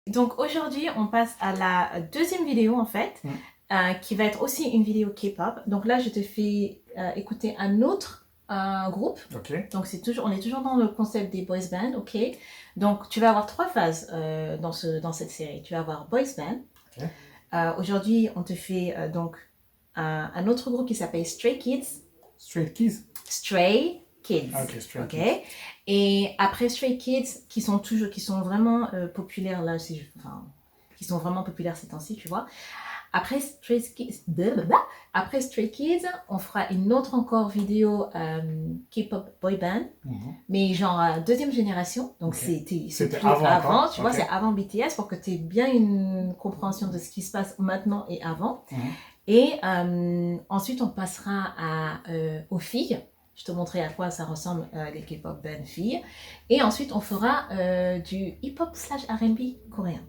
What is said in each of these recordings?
Donc aujourd'hui, on passe à la deuxième vidéo en fait, qui va être aussi une vidéo K-pop. Donc là, je te fais écouter un autre groupe. Ok. Donc on est toujours dans le concept des boys band, ok. Donc tu vas avoir trois phases dans cette série. Tu vas avoir boys band. Okay. Aujourd'hui, on te fait donc un autre groupe qui s'appelle Stray Kids. Stray Kids. Stray Kids. Ok, Stray Okay. Kids. Et après Stray Kids, qui sont vraiment populaires là, qui sont vraiment populaires ces temps-ci, tu vois. Après Stray Kids, on fera une autre encore vidéo K-pop boy band, mais genre deuxième génération. Donc okay. c'était avant tu vois, c'est avant BTS pour que tu aies bien une compréhension de ce qui se passe maintenant et avant. Et ensuite, on passera aux filles. Je te montrerai à quoi ça ressemble les K-pop band filles. Et ensuite, on fera du hip-hop / R&B coréen.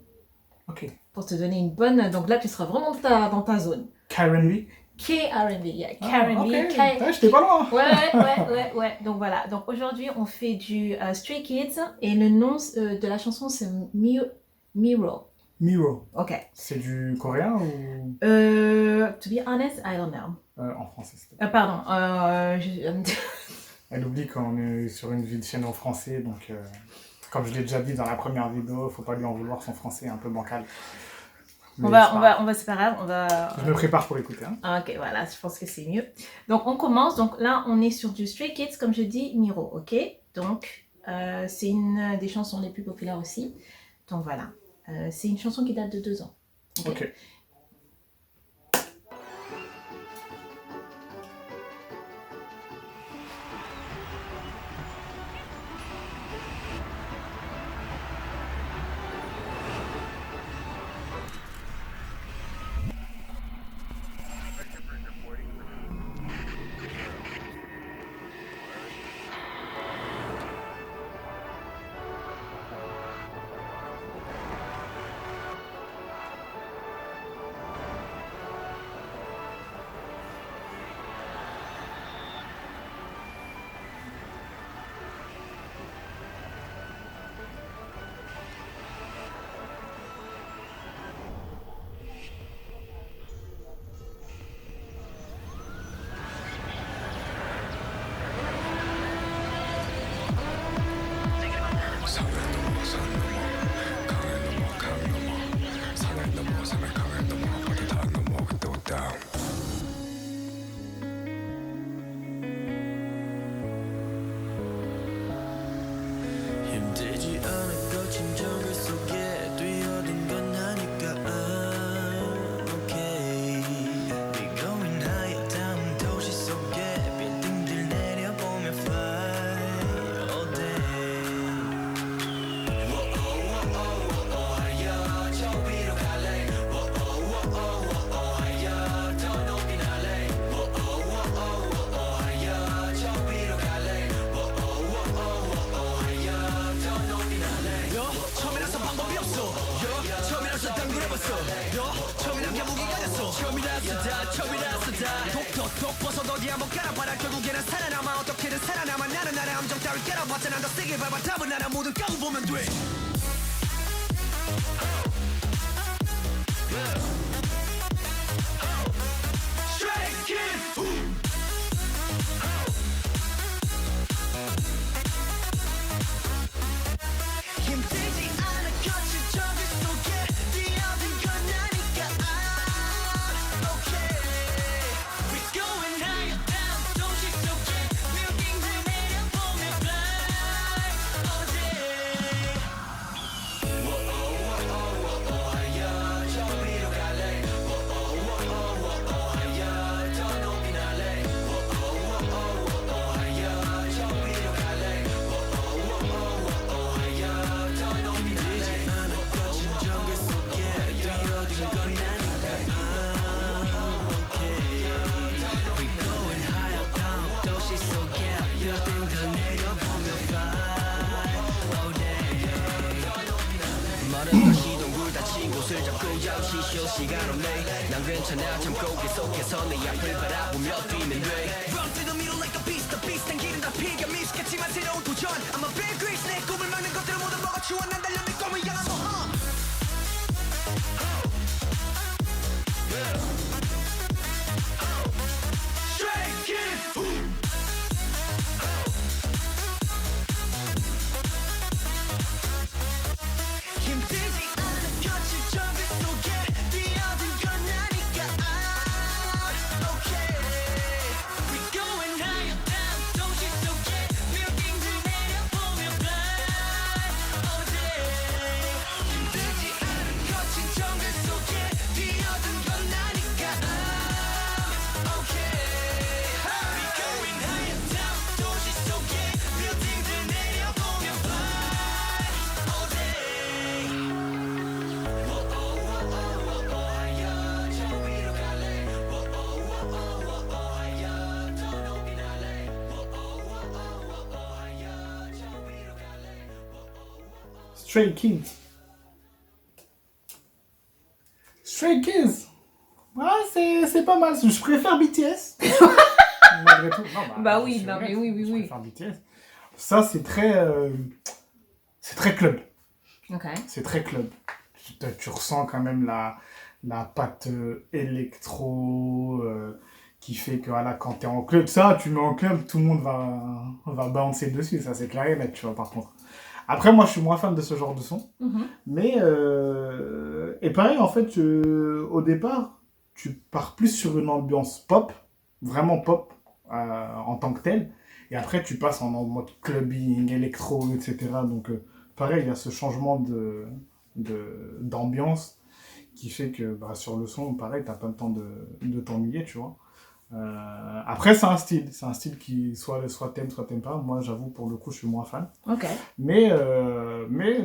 Ok. Pour te donner une bonne... Donc là, tu seras vraiment dans ta zone. K-R&B. K-R&B, yeah. K-R&B. Ok. J'étais pas loin. Ouais. Donc voilà. Donc aujourd'hui, on fait du Stray Kids. Et le nom de la chanson, c'est Miro. Miro. Ok. C'est du coréen ou... To be honest, I don't know. En français, c'était. Pardon. Elle oublie qu'on est sur une chaîne en français, donc comme je l'ai déjà dit dans la première vidéo, faut pas lui en vouloir, son français est un peu bancal. C'est pas grave, Je me prépare pour l'écouter. Hein. Ok, voilà, je pense que c'est mieux. Donc on commence. Donc là, on est sur du Stray Kids, comme je dis, Miro, ok. Donc c'est une des chansons les plus populaires aussi. Donc voilà. C'est une chanson qui date de 2 ans. Ok. Stray Kids. Stray Kids. Ouais, c'est pas mal. Je préfère BTS. Malgré tout. Non, Bah oui, non, mais oui. Je préfère BTS. Ça, c'est très club. Ok. C'est très club. Tu ressens quand même la patte électro qui fait que voilà, quand tu es en club, ça, tu mets en club, tout le monde va bouncer dessus. Ça, c'est clair et net, tu vois, par contre. Après, moi, je suis moins fan de ce genre de son. Mais, et pareil, en fait, au départ, tu pars plus sur une ambiance pop, vraiment pop, en tant que telle. Et après, tu passes en mode clubbing, électro, etc. Donc, pareil, il y a ce changement d'ambiance qui fait que bah, sur le son, pareil, t'as pas le temps de t'ennuyer, tu vois. Après, c'est un style qui soit t'aimes pas. Moi, j'avoue, pour le coup, je suis moins fan. Ok. Mais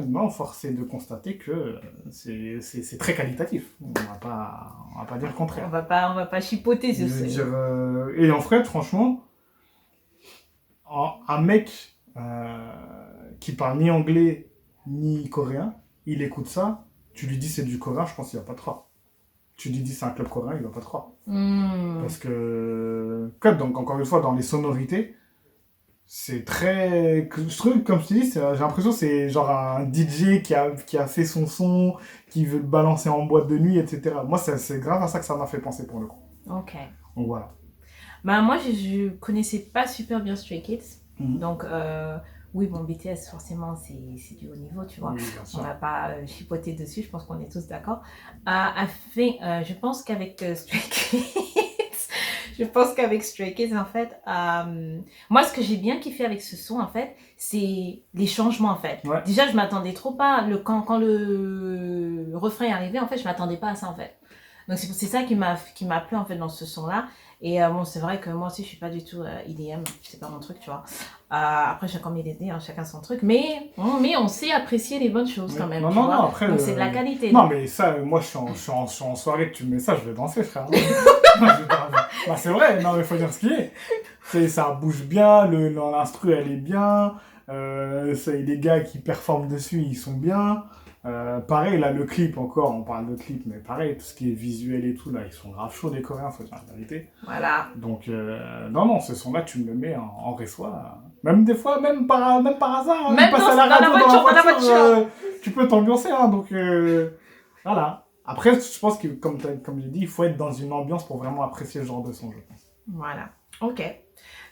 non, force est de constater que c'est très qualitatif. On va pas dire le contraire. On va pas chipoter, Je veux dire, et en fait, franchement, un mec qui parle ni anglais ni coréen, il écoute ça, tu lui dis c'est du coréen, je pense qu'il va pas te croire. Tu lui dis c'est un club coréen, il va pas te croire. Parce que, donc encore une fois, dans les sonorités, c'est très... Je trouve, comme je te dis, j'ai l'impression que c'est genre un DJ qui a fait son son, qui veut le balancer en boîte de nuit, etc. Moi, c'est grave à ça que ça m'a fait penser pour le coup. Ok. Donc voilà. Bah, moi, je connaissais pas super bien Stray Kids. Donc, oui, bon, BTS, forcément, c'est du haut niveau, tu vois. Oui, bien sûr. On va pas chipoter dessus, je pense qu'on est tous d'accord. Je pense qu'avec Stray Kids, en fait, moi, ce que j'ai bien kiffé avec ce son, en fait, c'est les changements, en fait. Ouais. Déjà, je m'attendais trop pas, quand le refrain est arrivé, en fait, je m'attendais pas à ça, en fait. Donc, c'est ça qui m'a plu, en fait, dans ce son-là. Et bon, c'est vrai que moi aussi, je suis pas du tout EDM, c'est pas mon truc, tu vois. Après, chacun met des hein, chacun son truc, mais on sait apprécier les bonnes choses quand même. Non, tu non, vois. non, après. Donc, c'est de la qualité. Non, mais ça, moi, je suis en soirée, tu me mets ça, je vais danser, frère. Bah, c'est vrai, non, mais faut dire ce qu'il est. Ça bouge bien, l'instru, elle est bien. Les gars qui performent dessus, ils sont bien. Pareil, là, le clip encore, on parle de clip, mais pareil, tout ce qui est visuel et tout, là, ils sont grave chauds, les Coréens, faut dire la vérité. Voilà. Donc, non, ce son-là, tu me le mets en réçois. Même des fois, même par hasard, même passe à la radio, dans la voiture, tu peux t'ambiancer, hein, donc, voilà. Après, je pense que, comme j'ai dit, il faut être dans une ambiance pour vraiment apprécier ce genre de son, je pense. Voilà, ok.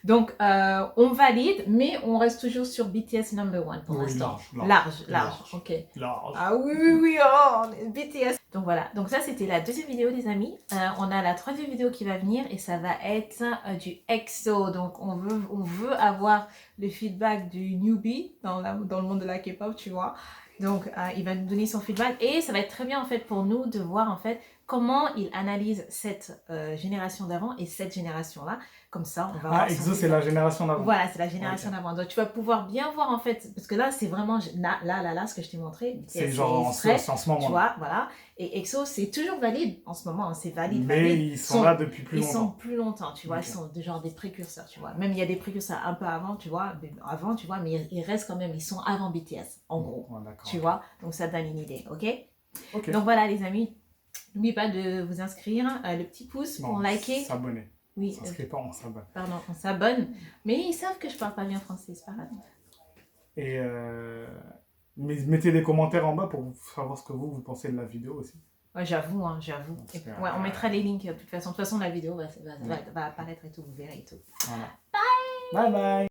Donc, on valide, mais on reste toujours sur BTS number one pour l'instant. Large, ok. Large. Ah oui, oh, BTS. Donc voilà, donc ça c'était la deuxième vidéo les amis. On a la troisième vidéo qui va venir et ça va être du EXO. Donc on veut avoir le feedback du newbie dans le monde de la K-pop, tu vois. Donc il va nous donner son feedback et ça va être très bien en fait pour nous de voir en fait comment il analyse cette génération d'avant et cette génération-là. Comme ça, on va voir. EXO, c'est la génération d'avant. Voilà, c'est la génération d'avant. Donc, tu vas pouvoir bien voir, en fait, parce que là, c'est vraiment, là, ce que je t'ai montré. C'est genre en ce moment. Tu vois, voilà. Et EXO, c'est toujours valide en ce moment, hein, c'est valide. Mais ils sont là depuis plus longtemps. Ils sont plus longtemps, tu vois, ils sont genre des précurseurs, tu vois. Même il y a des précurseurs un peu avant, tu vois, mais ils restent quand même, ils sont avant BTS, en gros. Tu vois, donc ça donne une idée, ok. Donc voilà, les amis, n'oubliez pas de vous inscrire, le petit pouce pour liker. S'abonner. Oui. S'inscrit pas, on s'abonne. Pardon, on s'abonne. Mais ils savent que je parle pas bien français, c'est pas grave. Et mettez des commentaires en bas pour savoir ce que vous pensez de la vidéo aussi. Ouais, j'avoue. Ouais, on mettra les links de toute façon. De toute façon, la vidéo va apparaître et tout, vous verrez et tout. Voilà. Bye bye.